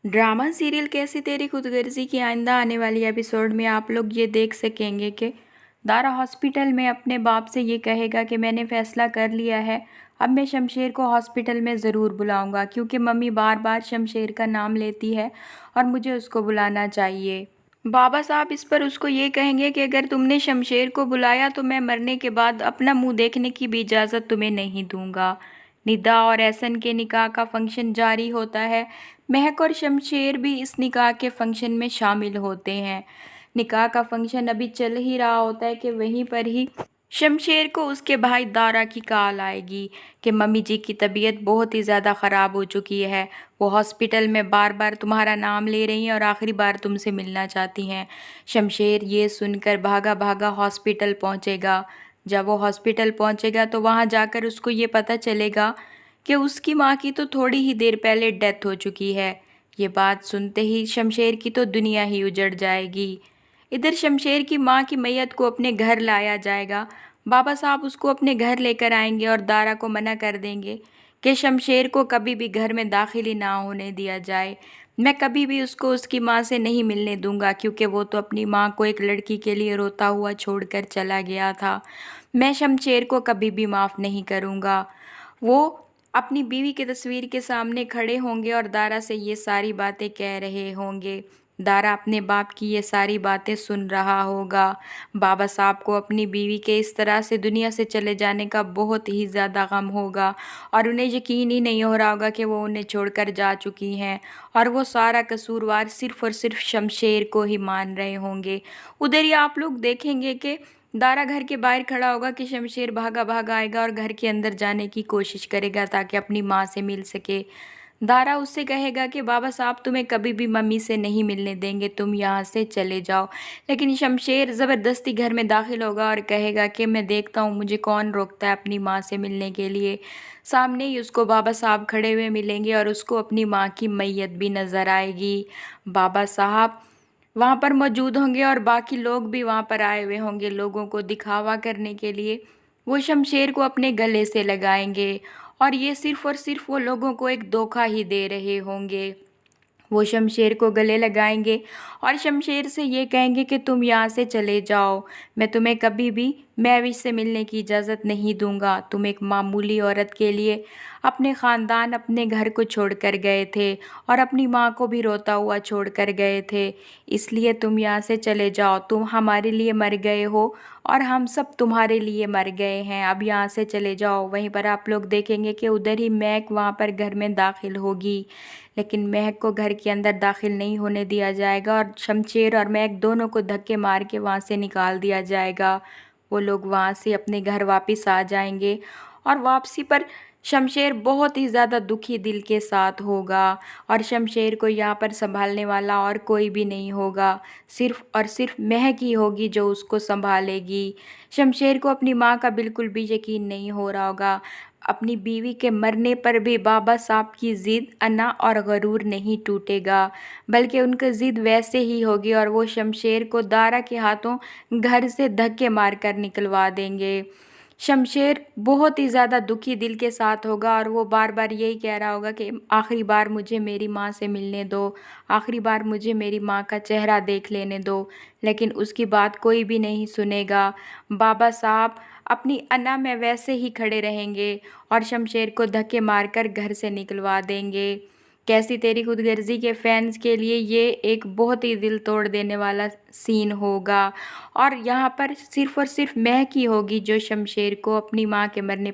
Drama serial कैसी तेरी खुदगर्जी की आइंदा आने वाली एपिसोड में आप लोग ये देख सकेंगे कि दारा हॉस्पिटल में अपने बाप से ये कहेगा कि मैंने फैसला कर लिया है। अब मैं शमशेर को हॉस्पिटल में ज़रूर बुलाऊंगा क्योंकि मम्मी बार बार शमशेर का नाम लेती है और मुझे उसको बुलाना चाहिए। बाबा साहब इस पर उसको ये कहेंगे कि अगर तुमने शमशेर को बुलाया तो मैं मरने के बाद अपना मुंह देखने की भी इजाज़त तुम्हें नहीं दूंगा। निदा और एहसन के निकाह का फंक्शन जारी होता है। महक और शमशेर भी इस निकाह के फंक्शन में शामिल होते हैं। निकाह का फंक्शन अभी चल ही रहा होता है कि वहीं पर ही शमशेर को उसके भाई दारा की कॉल आएगी कि मम्मी जी की तबीयत बहुत ही ज़्यादा ख़राब हो चुकी है। वो हॉस्पिटल में बार बार तुम्हारा नाम ले रही हैं और आखिरी बार तुमसे मिलना चाहती हैं। शमशेर ये सुनकर भागा भागा हॉस्पिटल पहुंचेगा। जब वो हॉस्पिटल पहुंचेगा तो वहां जाकर उसको ये पता चलेगा कि उसकी माँ की तो थोड़ी ही देर पहले डेथ हो चुकी है। ये बात सुनते ही शमशेर की तो दुनिया ही उजड़ जाएगी। इधर शमशेर की माँ की मैयत को अपने घर लाया जाएगा। बाबा साहब उसको अपने घर लेकर आएंगे और दारा को मना कर देंगे कि शमशेर को कभी भी घर में दाखिल ही ना होने दिया जाए। मैं कभी भी उसको उसकी माँ से नहीं मिलने दूंगा क्योंकि वो तो अपनी माँ को एक लड़की के लिए रोता हुआ छोड़कर चला गया था। मैं शमशेर को कभी भी माफ़ नहीं करूँगा। वो अपनी बीवी की तस्वीर के सामने खड़े होंगे और दारा से ये सारी बातें कह रहे होंगे। दारा अपने बाप की ये सारी बातें सुन रहा होगा। बाबा साहब को अपनी बीवी के इस तरह से दुनिया से चले जाने का बहुत ही ज़्यादा गम होगा और उन्हें यकीन ही नहीं हो रहा होगा कि वो उन्हें छोड़कर जा चुकी हैं और वो सारा कसूरवार सिर्फ़ और सिर्फ शमशेर को ही मान रहे होंगे। उधर ही आप लोग देखेंगे कि दारा घर के बाहर खड़ा होगा कि शमशेर भागा भागा आएगा और घर के अंदर जाने की कोशिश करेगा ताकि अपनी माँ से मिल सके। दारा उससे कहेगा कि बाबा साहब तुम्हें कभी भी मम्मी से नहीं मिलने देंगे, तुम यहाँ से चले जाओ। लेकिन शमशेर ज़बरदस्ती घर में दाखिल होगा और कहेगा कि मैं देखता हूँ मुझे कौन रोकता है अपनी माँ से मिलने के लिए। सामने ही उसको बाबा साहब खड़े हुए मिलेंगे और उसको अपनी माँ की मैयत भी नज़र आएगी। बाबा साहब वहाँ पर मौजूद होंगे और बाकी लोग भी वहाँ पर आए हुए होंगे लोगों को दिखावा करने के लिए। वो शमशेर को अपने गले से लगाएंगे और ये सिर्फ़ और सिर्फ वो लोगों को एक धोखा ही दे रहे होंगे। वो शमशेर को गले लगाएंगे और शमशेर से ये कहेंगे कि तुम यहाँ से चले जाओ। मैं तुम्हें कभी भी महविश से मिलने की इजाज़त नहीं दूंगा। तुम एक मामूली औरत के लिए अपने ख़ानदान अपने घर को छोड़कर गए थे और अपनी माँ को भी रोता हुआ छोड़कर गए थे। इसलिए तुम यहाँ से चले जाओ। तुम हमारे लिए मर गए हो और हम सब तुम्हारे लिए मर गए हैं। अब यहाँ से चले जाओ। वहीं पर आप लोग देखेंगे कि उधर ही महक वहाँ पर घर में दाखिल होगी। लेकिन महक को घर के अंदर दाखिल नहीं होने दिया जाएगा और शमशेर और महक दोनों को धक्के मार के वहाँ से निकाल दिया जाएगा। वो लोग वहाँ से अपने घर वापस आ जाएंगे और वापसी पर शमशेर बहुत ही ज़्यादा दुखी दिल के साथ होगा और शमशेर को यहाँ पर संभालने वाला और कोई भी नहीं होगा। सिर्फ़ और सिर्फ महक ही होगी जो उसको संभालेगी। शमशेर को अपनी माँ का बिल्कुल भी यकीन नहीं हो रहा होगा। अपनी बीवी के मरने पर भी बाबा साहब की ज़िद अना और गरूर नहीं टूटेगा, बल्कि उनकी ज़िद वैसे ही होगी और वो शमशेर को दारा के हाथों घर से धक्के मारकर निकलवा देंगे। शमशेर बहुत ही ज़्यादा दुखी दिल के साथ होगा और वो बार बार यही कह रहा होगा कि आखिरी बार मुझे मेरी माँ से मिलने दो, आखिरी बार मुझे मेरी माँ का चेहरा देख लेने दो। लेकिन उसकी बात कोई भी नहीं सुनेगा। बाबा साहब अपनी अना में वैसे ही खड़े रहेंगे और शमशेर को धक्के मारकर घर से निकलवा देंगे। कैसी तेरी खुदगर्जी के फैंस के लिए ये एक बहुत ही दिल तोड़ देने वाला सीन होगा और यहाँ पर सिर्फ़ और सिर्फ महक ही होगी जो शमशेर को अपनी माँ के मरने